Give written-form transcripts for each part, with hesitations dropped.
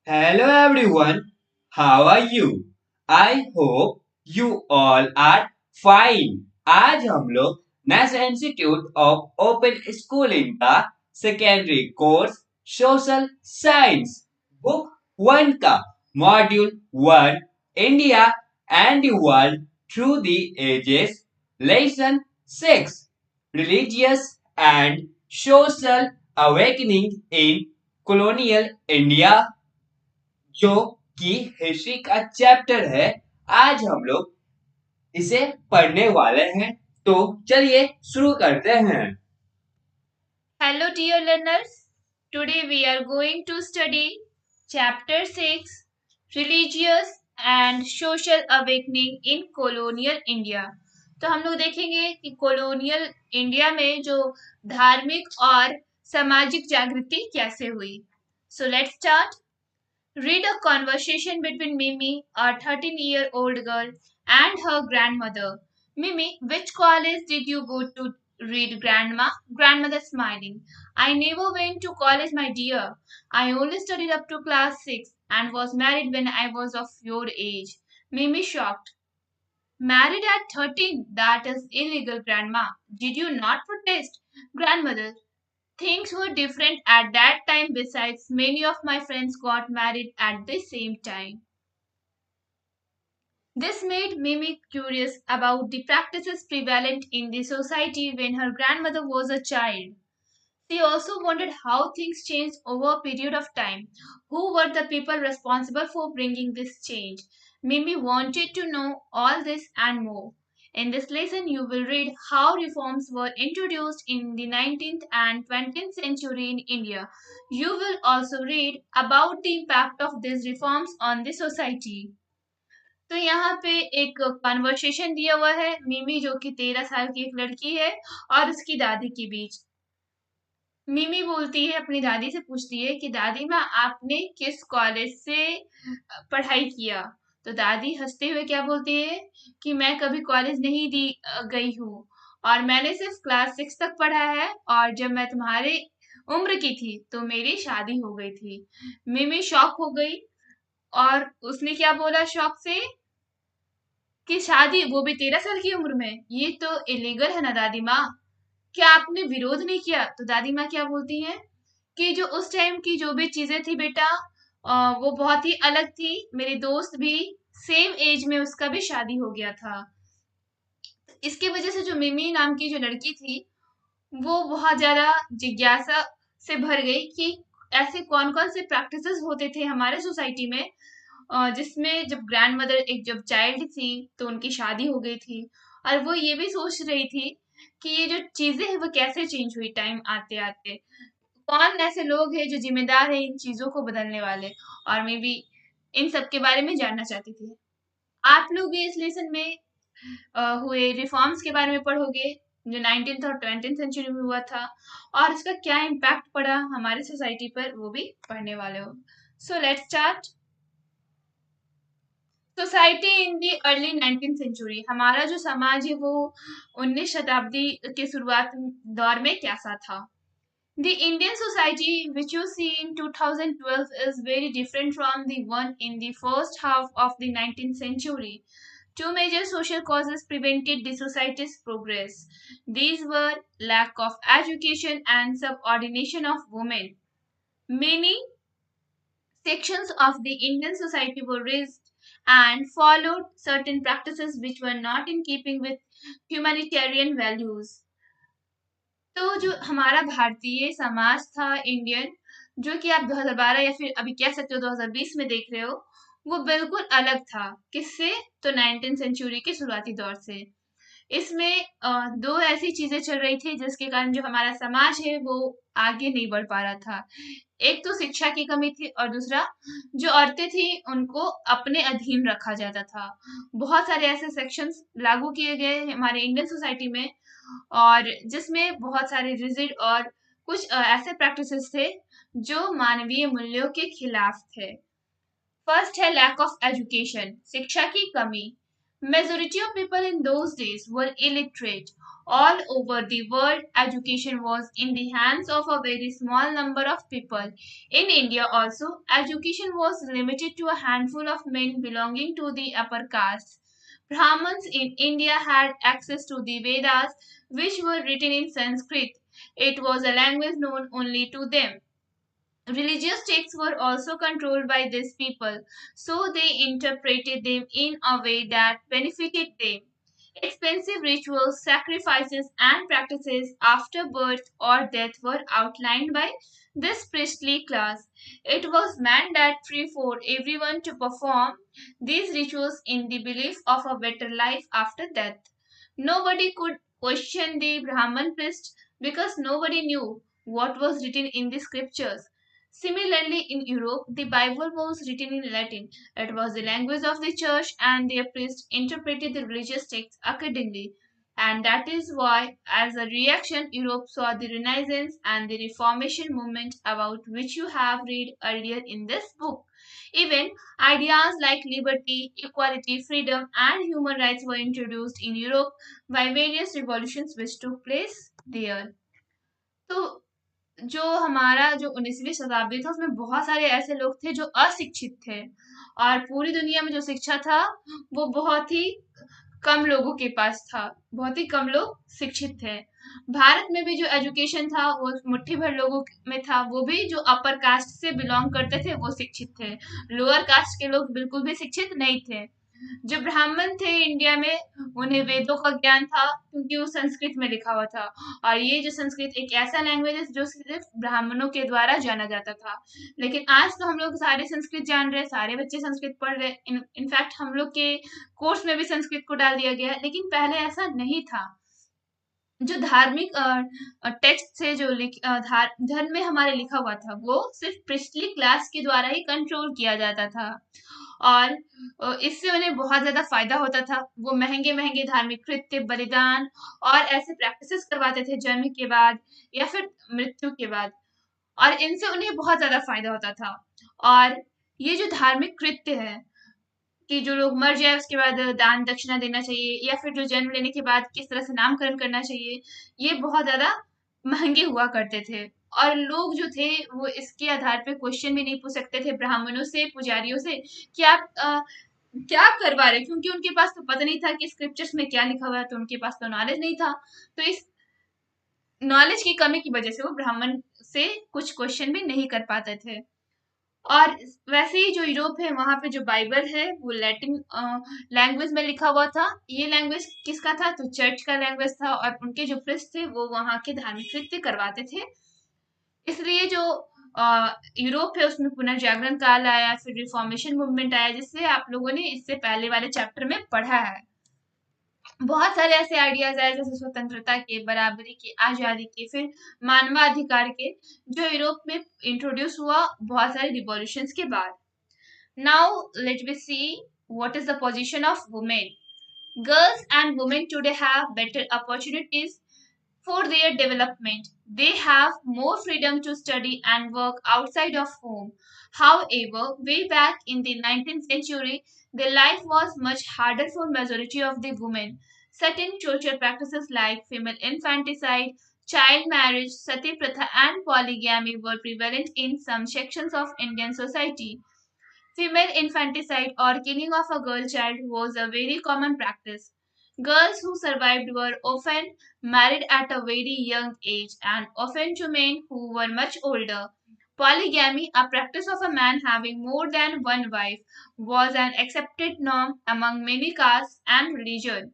Hello everyone, how are you? I hope you all are fine. आज हम लोग national institute of open schooling का secondary course social science book 1 का module 1 India and the world through the ages lesson 6 religious and social awakening in colonial India जो कि history का chapter है। आज हम लोग इसे पढ़ने वाले हैं, तो चलिए शुरू करते हैं। Hello, dear learners. Today we are going to study Chapter 6 Religious and Social Awakening in Colonial India. तो हम लोग देखेंगे कि कॉलोनियल इंडिया में जो धार्मिक और सामाजिक जागृति कैसे हुई. So let's start. Read a conversation between Mimi, a 13-year-old girl, and her grandmother. Mimi, which college did you go to read, Grandma? Grandmother smiling. I never went to college, my dear. I only studied up to class 6 and was married when I was of your age. Mimi shocked. Married at 13? That is illegal, Grandma. Did you not protest? Grandmother, things were different at that time. Besides, many of my friends got married at the same time. This made Mimi curious about the practices prevalent in the society when her grandmother was a child. She also wondered how things changed over a period of time. Who were the people responsible for bringing this change? Mimi wanted to know all this and more. In this lesson, you will read how reforms were introduced in the 19th and 20th century in India. You will also read about the impact of these reforms on the society. तो यहाँ पे एक conversation दिया हुआ है मिमी जो कि 13 साल की एक लड़की है और उसकी दादी के बीच। मिमी बोलती है, अपनी दादी से पूछती है कि दादी माँ आपने किस कॉलेज से पढ़ाई किया? तो दादी हंसते हुए क्या बोलती है कि मैं कभी कॉलेज नहीं गई हूँ और मैंने सिर्फ क्लास 6 तक पढ़ा है और जब मैं तुम्हारे उम्र की थी तो मेरी शादी हो गई थी। मिमी शॉक हो गई और उसने क्या बोला शौक से कि शादी वो भी 13 साल की उम्र में, ये तो इलीगल है ना दादी माँ। क्या आपने विरोध नहीं किया? तो दादी माँ क्या बोलती हैं कि जो उस टाइम की जो भी चीजें थी बेटा वो बहुत ही अलग थी। मेरी दोस्त भी सेम एज में उसका भी शादी हो गया था। इसकी वजह से जो मिमी नाम की जो लड़की थी वो बहुत ज्यादा जिज्ञासा से भर गई कि ऐसे कौन कौन से प्रैक्टिसेस होते थे हमारे सोसाइटी में जिसमें जब ग्रैंड मदर एक जब चाइल्ड थी तो उनकी शादी हो गई थी और वो ये भी सोच रही थी कि ये जो चीजें हैं वो कैसे चेंज हुई टाइम आते आते। कौन ऐसे लोग हैं जो जिम्मेदार है इन चीजों को बदलने वाले, और मैं भी इन सब के बारे में जानना चाहती थी। आप लोग भी इस लेसन में हुए रिफॉर्म्स के बारे में पढ़ोगे जो 19th और 20th सेंचुरी में हुआ था और इसका क्या इम्पैक्ट पड़ा हमारे सोसाइटी पर, वो भी पढ़ने वाले हो। So let's start. Society in the early 19th century, हमारा जो समाज है वो 19 शताब्दी के शुरुआत दौर में कैसा था। The Indian society which you see in 2012 is very different from the one in the first half of the 19th century. Two major social causes prevented the society's progress. These were lack of education and subordination of women. Many sections of the Indian society were raised and followed certain practices which were not in keeping with humanitarian values. तो जो हमारा भारतीय समाज था Indian, जो कि आप 2012 या फिर अभी कह सकते हो 2020 में देख रहे हो, वो बिल्कुल अलग था। किससे? तो 19th सेंचुरी के शुरुआती दौर से। इसमें दो ऐसी चीजें चल रही थी जिसके कारण जो हमारा समाज है वो आगे नहीं बढ़ पा रहा था। एक तो शिक्षा की कमी थी और दूसरा जो औरतें थी उनको अपने अधीन रखा जाता था। बहुत सारे ऐसे सेक्शंस लागू किए गए हमारे इंडियन सोसाइटी में और जिसमें बहुत सारे रिजिड और कुछ ऐसे प्रैक्टिसेस थे जो मानवीय मूल्यों के खिलाफ थे। फर्स्ट है लैक ऑफ एजुकेशन, शिक्षा की कमी। Majority of people in those days were illiterate. All over the world, education was in the hands of a very small number of people. In India also, education was limited to a handful of men belonging to the upper castes. Brahmins in India had access to the Vedas, which were written in Sanskrit. It was a language known only to them. Religious texts were also controlled by these people, so they interpreted them in a way that benefited them. Expensive rituals, sacrifices, and practices after birth or death were outlined by this priestly class. It was mandatory for everyone to perform these rituals in the belief of a better life after death. Nobody could question the Brahman priest because nobody knew what was written in the scriptures. Similarly, in Europe, the Bible was written in Latin. It was the language of the church, and their priests interpreted the religious texts accordingly. And that is why, as a reaction, Europe saw the Renaissance and the Reformation movement about which you have read earlier in this book. Even ideas like liberty, equality, freedom, and human rights were introduced in Europe by various revolutions which took place there. तो जो हमारा जो 19वीं शताब्दी था उसमें बहुत सारे ऐसे लोग थे जो अशिक्षित थे और पूरी दुनिया में जो शिक्षा था वो बहुत ही कम लोगों के पास था। बहुत ही कम लोग शिक्षित थे। भारत में भी जो एजुकेशन था वो मुट्ठी भर लोगों में था, वो भी जो अपर कास्ट से बिलोंग करते थे वो शिक्षित थे। लोअर कास्ट के लोग बिल्कुल भी शिक्षित नहीं थे। जो ब्राह्मण थे इंडिया में उन्हें वेदों का ज्ञान था क्योंकि वो संस्कृत में लिखा हुआ था और ये जो संस्कृत एक ऐसा लैंग्वेज है जो सिर्फ ब्राह्मणों के द्वारा जाना जाता था। लेकिन आज तो हम लोग सारे संस्कृत जान रहे हैं, सारे बच्चे संस्कृत पढ़ रहे हैं। इनफैक्ट हम लोग के कोर्स में भी संस्कृत को डाल दिया गया है, लेकिन पहले ऐसा नहीं था। जो धार्मिक टेक्स्ट थे जो धर्म में हमारे लिखा हुआ था वो सिर्फ प्रिस्टली क्लास के द्वारा ही कंट्रोल किया जाता था और इससे उन्हें बहुत ज्यादा फायदा होता था। वो महंगे महंगे धार्मिक कृत्य, बलिदान और ऐसे प्रैक्टिसेस करवाते थे जन्म के बाद या फिर मृत्यु के बाद और इनसे उन्हें बहुत ज्यादा फायदा होता था। और ये जो धार्मिक कृत्य है कि जो लोग मर जाए उसके बाद दान दक्षिणा देना चाहिए या फिर जो जन्म लेने के बाद किस तरह से नामकरण करना चाहिए, ये बहुत ज्यादा महंगे हुआ करते थे। और लोग जो थे वो इसके आधार पे क्वेश्चन भी नहीं पूछ सकते थे ब्राह्मणों से, पुजारियों से कि आप क्या करवा रहे, क्योंकि उनके पास तो पता नहीं था कि स्क्रिप्चर्स में क्या लिखा हुआ है, तो उनके पास तो नॉलेज नहीं था। तो इस नॉलेज की कमी की वजह से वो ब्राह्मण से कुछ क्वेश्चन भी नहीं कर पाते थे। और वैसे ही जो यूरोप है वहां पे जो बाइबल है वो लैटिन लैंग्वेज में लिखा हुआ था। ये लैंग्वेज किसका था, तो चर्च का लैंग्वेज था और उनके जो प्रिस्ट थे वो वहां के धार्मिक कृत्य करवाते थे। इसलिए जो यूरोप है उसमें पुनर्जागरण काल आया, फिर रिफॉर्मेशन मूवमेंट आया, जिससे आप लोगों ने इससे पहले वाले चैप्टर में पढ़ा है। बहुत सारे ऐसे आइडियाज आए जैसे स्वतंत्रता के, बराबरी के, आजादी के, फिर मानवाधिकार के, जो यूरोप में इंट्रोड्यूस हुआ बहुत सारे रिवॉल्यूशंस के बाद। Now let we see what is the position of women. Girls and women today have better opportunities for their development. They have more freedom to study and work outside of home. However, way back in the 19th century, their life was much harder for majority of the women. Certain torture practices like female infanticide, child marriage, sati pratha and polygamy were prevalent in some sections of Indian society. Female infanticide or killing of a girl child was a very common practice. Girls who survived were often married at a very young age and often to men who were much older. Polygamy, a practice of a man having more than one wife, was an accepted norm among many castes and religions.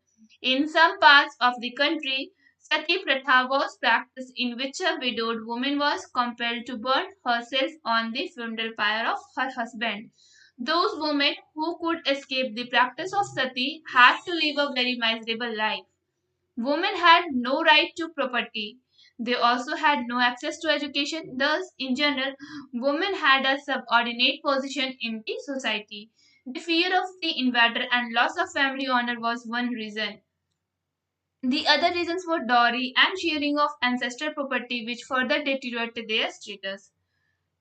In some parts of the country, sati pratha was practiced in which a widowed woman was compelled to burn herself on the funeral pyre of her husband. Those women who could escape the practice of sati had to live a very miserable life. Women had no right to property. They also had no access to education. Thus, in general, women had a subordinate position in the society. The fear of the invader and loss of family honor was one reason. The other reasons were dowry and sharing of ancestral property, which further deteriorated their status.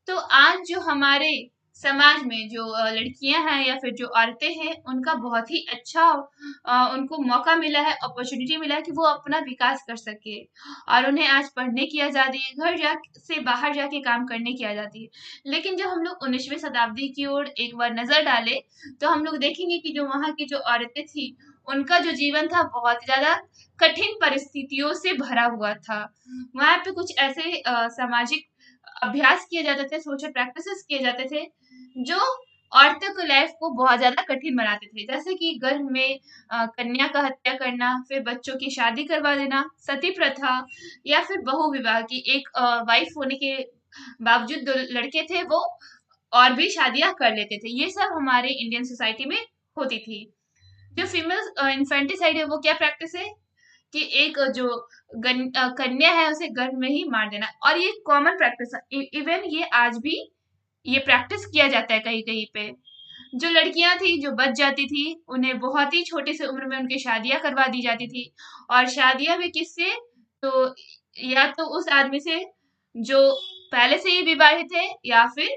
तो आज जो हमारे समाज में जो लड़कियां हैं या फिर जो औरतें हैं उनका बहुत ही अच्छा उनको मौका मिला है, अपॉर्चुनिटी मिला है कि वो अपना विकास कर सके। और उन्हें आज पढ़ने की आज़ादी है, घर जा से बाहर जाके काम करने की आज़ादी है। लेकिन जब हम लोग 19वीं शताब्दी की ओर एक बार नजर डालें तो हम लोग देखेंगे कि जो वहाँ की जो औरतें थी उनका जो जीवन था बहुत ज्यादा कठिन परिस्थितियों से भरा हुआ था। वहाँ पे कुछ ऐसे सामाजिक अभ्यास किए जाते थे, सोशल प्रैक्टिसेस किए जाते थे जो औरतों की लाइफ को बहुत ज्यादा कठिन बनाते थे, जैसे कि गर्भ में कन्या का हत्या करना, फिर बच्चों की शादी करवा देना, सती प्रथा, या फिर बहु विवाह की एक वाइफ होने के बावजूद जो लड़के थे वो और भी शादियां कर लेते थे। ये सब हमारे इंडियन सोसाइटी में होती थी। जो फीमेल इन्फेंटिसाइड है वो क्या प्रैक्टिस है कि एक जो कन्या है उसे गर्भ में ही मार देना, और ये कॉमन प्रैक्टिस है। इवन ये आज भी ये प्रैक्टिस किया जाता है कहीं कहीं पे। जो लड़कियां थी जो बच जाती थी उन्हें बहुत ही छोटी सी उम्र में उनकी शादियां करवा दी जाती थी, और शादियां भी किससे, तो या तो उस आदमी से जो पहले से ही विवाहित है, या फिर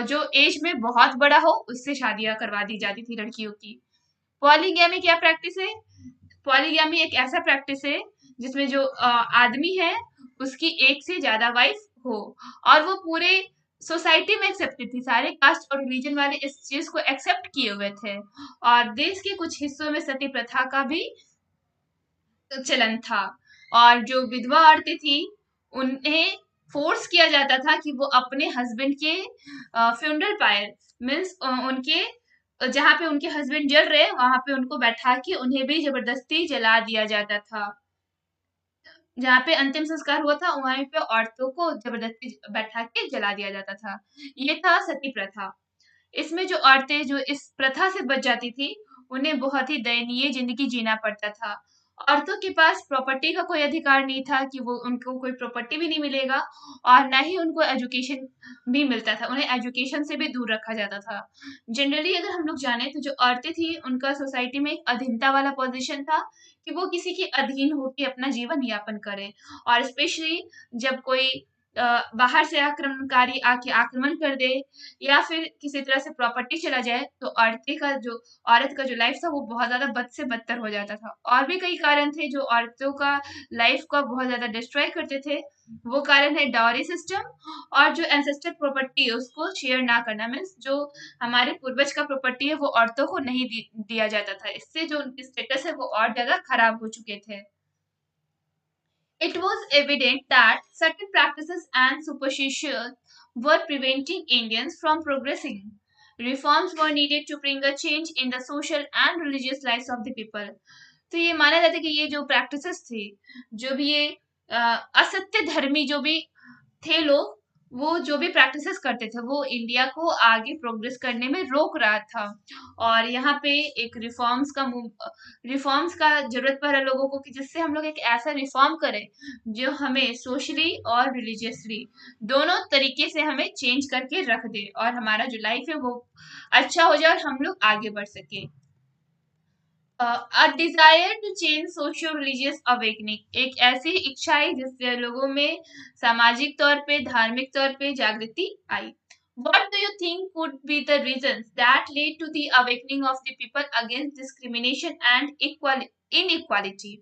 जो एज में बहुत बड़ा हो उससे शादियां करवा दी जाती थी लड़कियों की। पॉलीगैमी क्या प्रैक्टिस है? पॉलीगैमी एक ऐसा प्रैक्टिस है जिसमें जो आदमी है उसकी एक से ज्यादा वाइफ हो, और वो पूरे सोसाइटी में एक्सेप्टेड थी, सारे कास्ट और रिलीजन वाले इस चीज को एक्सेप्ट किए हुए थे। और देश के कुछ हिस्सों में सती प्रथा का भी चलन था। और जो विधवा औरतें थी उन्हें फोर्स किया जाता था कि वो अपने हस्बैंड के फ्यूनरल पायर, मीन्स उनके जहाँ पे उनके हस्बैंड जल रहे वहां पे उनको बैठा के उन्हें भी जबरदस्ती जला दिया जाता था। जहाँ पे अंतिम संस्कार हुआ था वहीं पे औरतों को जबरदस्ती बैठा के जला दिया जाता था। ये था सती प्रथा। इसमें जो औरतें जो इस प्रथा से बच जाती थी उन्हें बहुत ही दयनीय जिंदगी जीना पड़ता था। औरतों के पास प्रॉपर्टी का कोई अधिकार नहीं था कि वो उनको कोई प्रॉपर्टी भी नहीं मिलेगा, और ना ही उनको एजुकेशन भी मिलता था, उन्हें एजुकेशन से भी दूर रखा जाता था। जनरली अगर हम लोग जाने तो जो औरतें थी उनका सोसाइटी में एक अधीनता वाला पोजीशन था कि वो किसी के अधीन होकर अपना जीवन यापन करे। और स्पेशली जब कोई बाहर से आक्रमणकारी आके आक्रमण कर दे या फिर किसी तरह से प्रॉपर्टी चला जाए तो औरत का जो लाइफ था वो बहुत ज्यादा बद से बदतर हो जाता था। और भी कई कारण थे जो औरतों का लाइफ को बहुत ज्यादा डिस्ट्रॉय करते थे। वो कारण है डाउरी सिस्टम, और जो एंसेस्टर प्रॉपर्टी है उसको शेयर ना करना, मीन्स जो हमारे पूर्वज का प्रॉपर्टी है वो औरतों को नहीं दिया जाता था। इससे जो उनकी स्टेटस है वो और ज्यादा खराब हो चुके थे। It was evident that certain practices and superstitions were preventing Indians from progressing. Reforms were needed to bring a change in the social and religious lives of the people. तो ये माना जाता है कि ये जो प्रैक्टिसेस थी, जो भी ये असत्य धर्मी जो भी थे लोग, वो जो भी प्रैक्टिसेस करते थे वो इंडिया को आगे प्रोग्रेस करने में रोक रहा था। और यहाँ पे एक रिफॉर्म्स का जरूरत पड़ रहा है लोगों को, कि जिससे हम लोग एक ऐसा रिफॉर्म करें जो हमें सोशली और रिलीजियसली दोनों तरीके से हमें चेंज करके रख दे, और हमारा जो लाइफ है वो अच्छा हो जाए और हम लोग आगे बढ़ सके। A desire to change socio religious awakening, एक ऐसी इच्छा है जिससे लोगों में सामाजिक तौर पे धार्मिक तौर पे जागृति आई। What do you think could be the reasons that led to the awakening of the people against discrimination and inequality?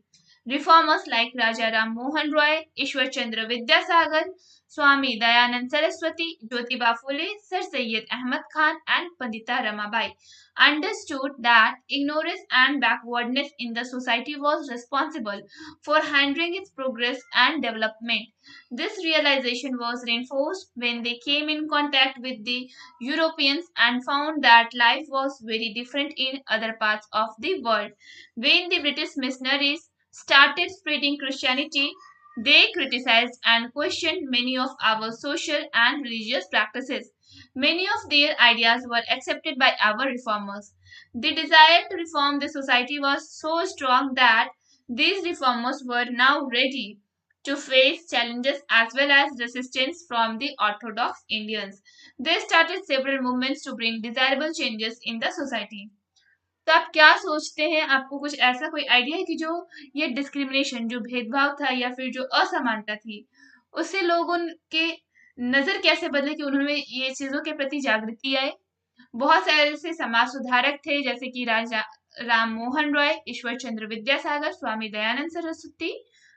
Reformers like Raja Ram Mohan Roy, Ishwar Chandra Vidyasagar, Swami Dayanand Saraswati, Jyotiba Phule, Sir Syed Ahmad Khan, and Pandita Ramabai understood that ignorance and backwardness in the society was responsible for hindering its progress and development. This realization was reinforced when they came in contact with the Europeans and found that life was very different in other parts of the world. When the British missionaries started spreading Christianity, they criticized and questioned many of our social and religious practices. Many of their ideas were accepted by our reformers. The desire to reform the society was so strong that these reformers were now ready to face challenges as well as resistance from the Orthodox Indians. They started several movements to bring desirable changes in the society. तो आप क्या सोचते हैं, आपको कुछ ऐसा कोई idea है कि जो ये डिस्क्रिमिनेशन जो भेदभाव था या फिर जो असमानता थी उससे लोगों के नजर कैसे बदले कि उन्होंने ये चीजों के प्रति जागृति आए। बहुत सारे ऐसे समाज सुधारक थे जैसे कि राजा राम मोहन रॉय, ईश्वर चंद्र विद्यासागर, स्वामी दयानंद सरस्वती,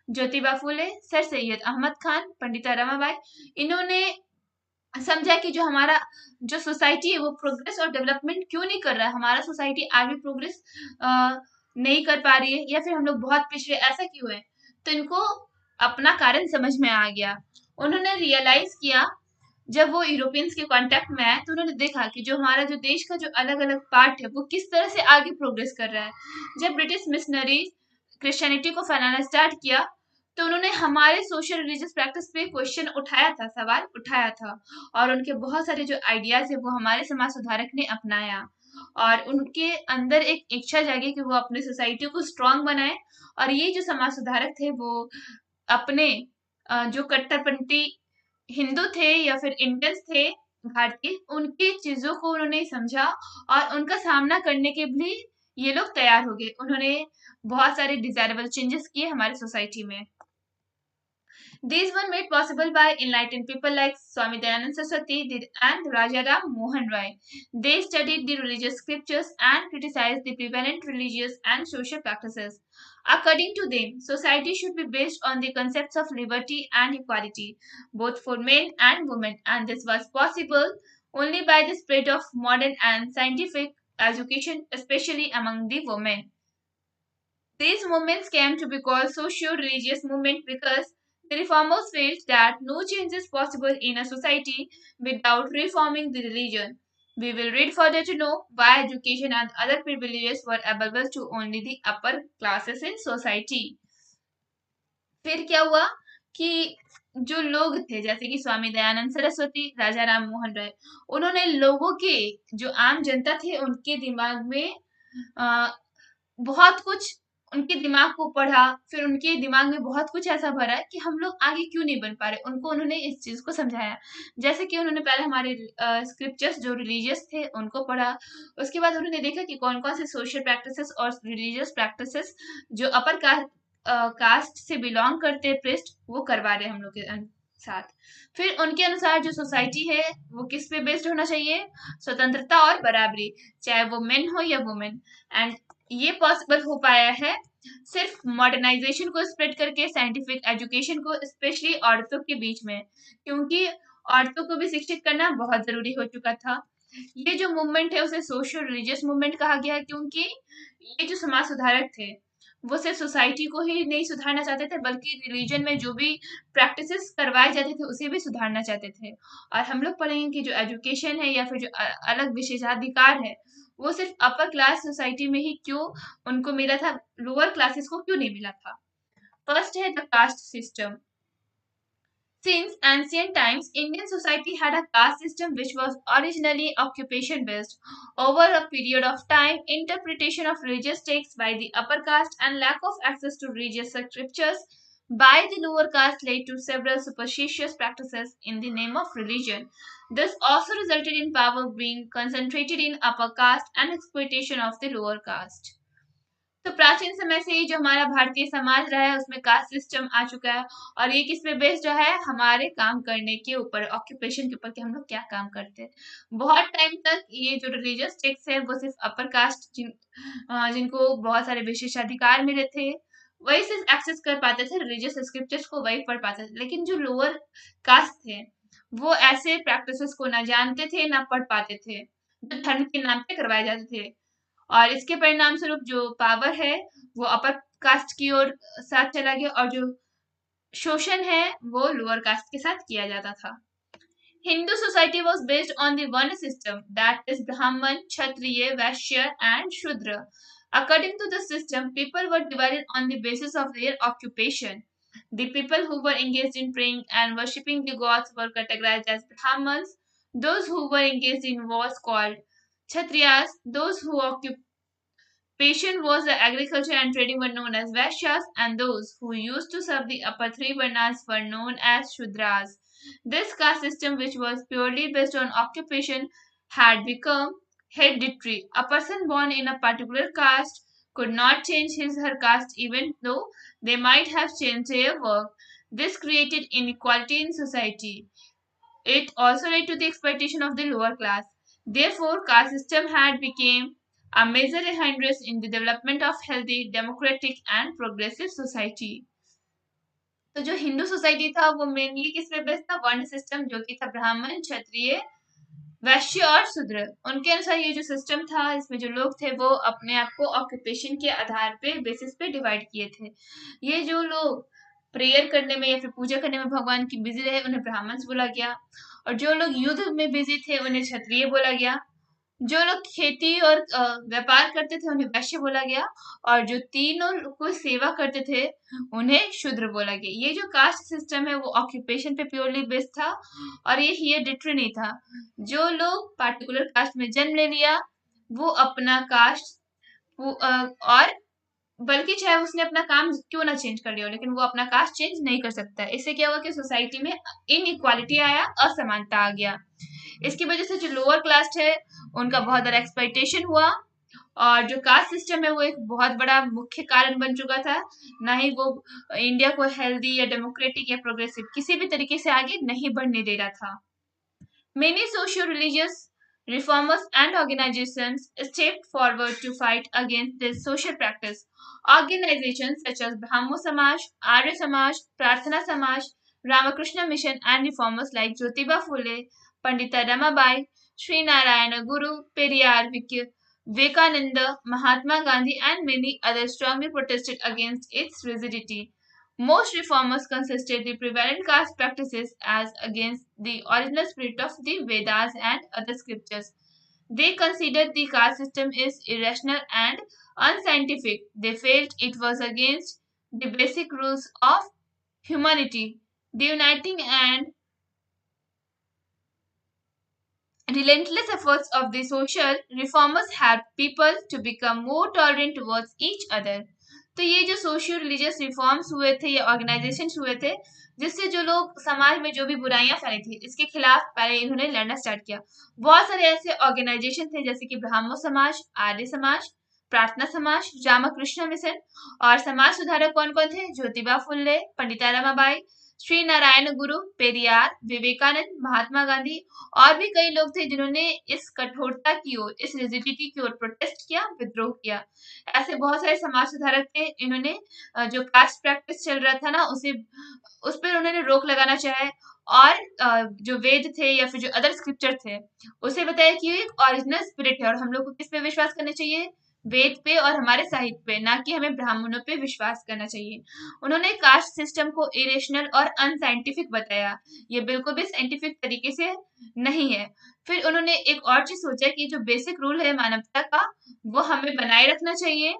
ज्योतिबा फुले, सर सैयद अहमद खान, पंडिता रमाबाई। इन्होंने समझा कि जो हमारा जो सोसाइटी है वो प्रोग्रेस और डेवलपमेंट क्यों नहीं कर रहा है, हमारा सोसाइटी आगे प्रोग्रेस नहीं कर पा रही है, या फिर हम लोग बहुत पिछड़े, ऐसा क्यों है। तो इनको अपना कारण समझ में आ गया। उन्होंने रियलाइज किया, जब वो यूरोपियंस के कांटेक्ट में आए तो उन्होंने देखा कि जो हमारा जो देश का जो अलग अलग पार्ट है वो किस तरह से आगे प्रोग्रेस कर रहा है। जब ब्रिटिश मिशनरी क्रिश्चियनिटी को फैलाना स्टार्ट किया तो उन्होंने हमारे सोशल रिलीजियस प्रैक्टिस पे क्वेश्चन उठाया था, सवाल उठाया था, और उनके बहुत सारे जो आइडियाज है वो हमारे समाज सुधारक ने अपनाया, और उनके अंदर एक इच्छा जागी कि वो अपनी सोसाइटी को स्ट्रांग बनाए। और ये जो समाज सुधारक थे वो अपने जो कट्टरपंथी हिंदू थे या फिर इंडियंस थे भारतीय, उनकी चीजों को उन्होंने समझा और उनका सामना करने के लिए ये लोग तैयार हो गए। उन्होंने बहुत सारे डिजायरेबल चेंजेस किए हमारे सोसाइटी में। These were made possible by enlightened people like Swami Dayanand Saraswati and Raja Ram Mohan Roy. They studied the religious scriptures and criticized the prevalent religious and social practices. According to them, society should be based on the concepts of liberty and equality, both for men and women, and this was possible only by the spread of modern and scientific education, especially among the women. These movements came to be called socio-religious movement because the reformers felt that no change is possible in a society without reforming the religion. We will read further to know why education and other privileges were available to only the upper classes in society. फिर क्या हुआ कि जो लोग थे जैसे कि स्वामी दयानंद सरस्वती, राजा राम मोहन राय, उन्होंने लोगों के जो आम जनता थे उनके दिमाग में अ, बहुत कुछ, उनके दिमाग को पढ़ा, फिर उनके दिमाग में बहुत कुछ ऐसा भरा कि हम लोग आगे क्यों नहीं बन पा रहे, उनको उन्होंने इस चीज को समझाया। जैसे कि उन्होंने पहले हमारे स्क्रिप्चर्स जो रिलीजियस थे उनको पढ़ा, उसके बाद उन्होंने देखा कि कौन कौन से सोशल प्रैक्टिसेस और रिलीजियस प्रैक्टिसेस जो अपर कास्ट से बिलोंग करते हैं प्रिस्ट, वो करवा रहे हैं हम लोग के साथ। फिर उनके अनुसार जो सोसाइटी है वो किस पे बेस्ड होना चाहिए, स्वतंत्रता और बराबरी, चाहे वो मेन हो या वुमेन। एंड ये पॉसिबल हो पाया है सिर्फ मॉडर्नाइजेशन को स्प्रेड करके, साइंटिफिक एजुकेशन को स्पेशली औरतों के बीच में, क्योंकि औरतों को भी शिक्षित करना बहुत जरूरी हो चुका था। ये जो मूवमेंट है उसे सोशल रिलीजियस मूवमेंट कहा गया है, क्योंकि ये जो समाज सुधारक थे वो सिर्फ सोसाइटी को ही नहीं सुधारना चाहते थे बल्कि रिलीजन में जो भी प्रैक्टिसेस करवाए जाते थे उसे भी सुधारना चाहते थे। और हम लोग पढ़ेंगे कि जो एजुकेशन है या फिर जो अलग विशेषाधिकार है वो सिर्फ अपर क्लास सोसाइटी में ही क्यों उनको मिला था, लोअर क्लासेस को क्यों नहीं मिला था। फर्स्ट है the caste system. Since ancient times, Indian society had a caste system which was originally occupation based. Over a period of time, interpretation of religious texts by the upper caste and lack of access to religious scriptures by the lower caste led to several superstitious practices in the name of religion. This also resulted in power being concentrated in upper caste and exploitation of the lower caste. तो प्राचीन समय से ही जो हमारा भारतीय समाज रहा है उसमें caste system आ चुका है, और ये किस पे बेस्ड जो है, हमारे काम करने के ऊपर, ऑक्यूपेशन के ऊपर कि हम लोग क्या काम करते हैं। बहुत टाइम तक ये जो रिलीजियस टेक्स्ट है वो सिर्फ अपर कास्ट जिनको बहुत सारे विशेषाधिकार मिले थे वही सिर्फ एक्सेस कर पाते थे, रिलीजियस स्क्रिप्चर्स को वही पढ़ पाते थे, लेकिन जो लोअर कास्ट थे वो ऐसे प्रैक्टिसेस को ना जानते थे ना पढ़ पाते थे, जो धर्म के नाम पे करवाए जाते थे, और इसके परिणाम स्वरूप जो पावर है वो अपर कास्ट की ओर साथ चला गया, और जो शोषण है वो लोअर कास्ट के साथ किया जाता था। Hindu society was based on the Varna system, that is Brahman, Kshatriya, Vaishya and Shudra. According to the system, people were divided on the basis of their occupation. The people who were engaged in praying and worshipping the gods were categorized as Brahmans. Those who were engaged in wars called Kshatriyas. Those who Patient was the agriculture and trading were known as Vaishyas, and those who used to serve the upper three Varnas were known as Shudras. This caste system, which was purely based on occupation, had become hereditary. A person born in a particular caste could not change his or her caste even though they might have changed their work. This created inequality in society. It also led to the exploitation of the lower class. Therefore, caste system had become a major hindrance in the development of healthy, democratic and progressive society. तो जो Hindu society था वो mainly किस पे based था? वर्ण system, जो कि था ब्राह्मण, क्षत्रिय, वैश्य और शूद्र। उनके अनुसार ये जो सिस्टम था, इसमें जो लोग थे वो अपने आप को ऑक्यूपेशन के आधार पे बेसिस पे डिवाइड किए थे। ये जो लोग प्रेयर करने में या फिर पूजा करने में भगवान की बिजी रहे, उन्हें ब्राह्मण्स बोला गया, और जो लोग युद्ध में बिजी थे उन्हें क्षत्रिय बोला गया। जो लोग खेती और व्यापार करते थे उन्हें वैश्य बोला गया, और जो तीनों कोई सेवा करते थे उन्हें शूद्र बोला गया। ये जो कास्ट सिस्टम है वो ऑक्यूपेशन पे प्योरली बेस्ड था, और ये हेरिडिटरी नहीं था। जो लोग पार्टिकुलर कास्ट में जन्म ले लिया वो अपना कास्ट और बल्कि चाहे उसने अपना काम क्यों ना चेंज कर लिया हो, लेकिन वो अपना कास्ट चेंज नहीं कर सकता। इससे क्या हुआ कि सोसाइटी में इनइक्वालिटी आया, असमानता आ गया। इसकी वजह से जो लोअर क्लास है उनका बहुत बड़ा एक्सप्लॉइटेशन हुआ, और जो कास्ट सिस्टम है वो एक बहुत बड़ा मुख्य कारण बन चुका था। ना ही वो इंडिया को हेल्दी या डेमोक्रेटिक या प्रोग्रेसिव किसी भी तरीके से आगे नहीं बढ़ने दे रहा था। Many socio-religious reformers and organizations stepped forward to fight against this social practice. Organizations such as Brahmo Samaj, Arya Samaj, Prarthana Samaj, Ramakrishna Mission, and reformers like Jyotiba Phule, Pandita Ramabai, Sri Narayana Guru, Periyar Vivekananda, Mahatma Gandhi, and many others strongly protested against its rigidity. Most reformers consisted the prevalent caste practices as against the original spirit of the Vedas and other scriptures. They considered the caste system is irrational and unscientific. They felt it was against the basic rules of humanity. The uniting and relentless efforts of the social reformers helped people to become more tolerant towards each other. तो ये जो socio religious reforms हुए थे या organisation हुए थे, जिससे जो लोग समाज में जो भी बुराइयां फैली थी इसके खिलाफ पहले इन्होंने लड़ना स्टार्ट किया। बहुत सारे ऐसे ऑर्गेनाइजेशन थे जैसे कि ब्राह्मो समाज, आर्य समाज, प्रार्थना समाज, रामकृष्ण मिशन, और समाज सुधारक कौन कौन थे? ज्योतिबा फुले, पंडिता रमाबाई, श्री नारायण गुरु, पेरियार, विवेकानंद, महात्मा गांधी, और भी कई लोग थे जिन्होंने इस कठोरता की ओर, इस रिजिडिटी की ओर प्रोटेस्ट किया, विद्रोह किया। ऐसे बहुत सारे समाज सुधारक थे, इन्होंने जो कास्ट प्रैक्टिस चल रहा था ना उस पर उन्होंने रोक लगाना चाहे, और जो वेद थे या फिर जो अदर स्क्रिप्चर थे उसे बताया कि ये एक ओरिजिनल स्पिरिट है और हम लोग को किस पे विश्वास करना चाहिए? वेद पे और हमारे साहित्य पे, ना कि हमें ब्राह्मणों पे विश्वास करना चाहिए। उन्होंने कास्ट सिस्टम को इरेशनल और अनसाइंटिफिक बताया, ये बिल्कुल भी साइंटिफिक तरीके से नहीं है। फिर उन्होंने एक और चीज सोचा कि जो बेसिक रूल है मानवता का वो हमें बनाए रखना चाहिए,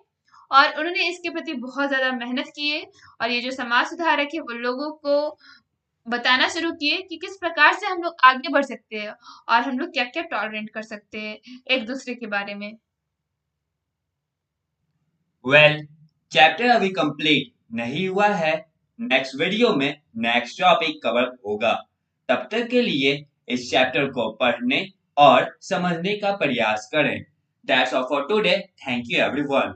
और उन्होंने इसके प्रति बहुत ज्यादा मेहनत की है। और ये जो समाज सुधारक है वो लोगों को बताना शुरू किए कि किस प्रकार से हम लोग आगे बढ़ सकते हैं और हम लोग क्या क्या टॉलरेट कर सकते हैं एक दूसरे के बारे में। वेल, चैप्टर अभी कंप्लीट नहीं हुआ है। नेक्स्ट वीडियो में नेक्स्ट टॉपिक कवर होगा। तब तक के लिए इस चैप्टर को पढ़ने और समझने का प्रयास करें। That's all for today. Thank you everyone.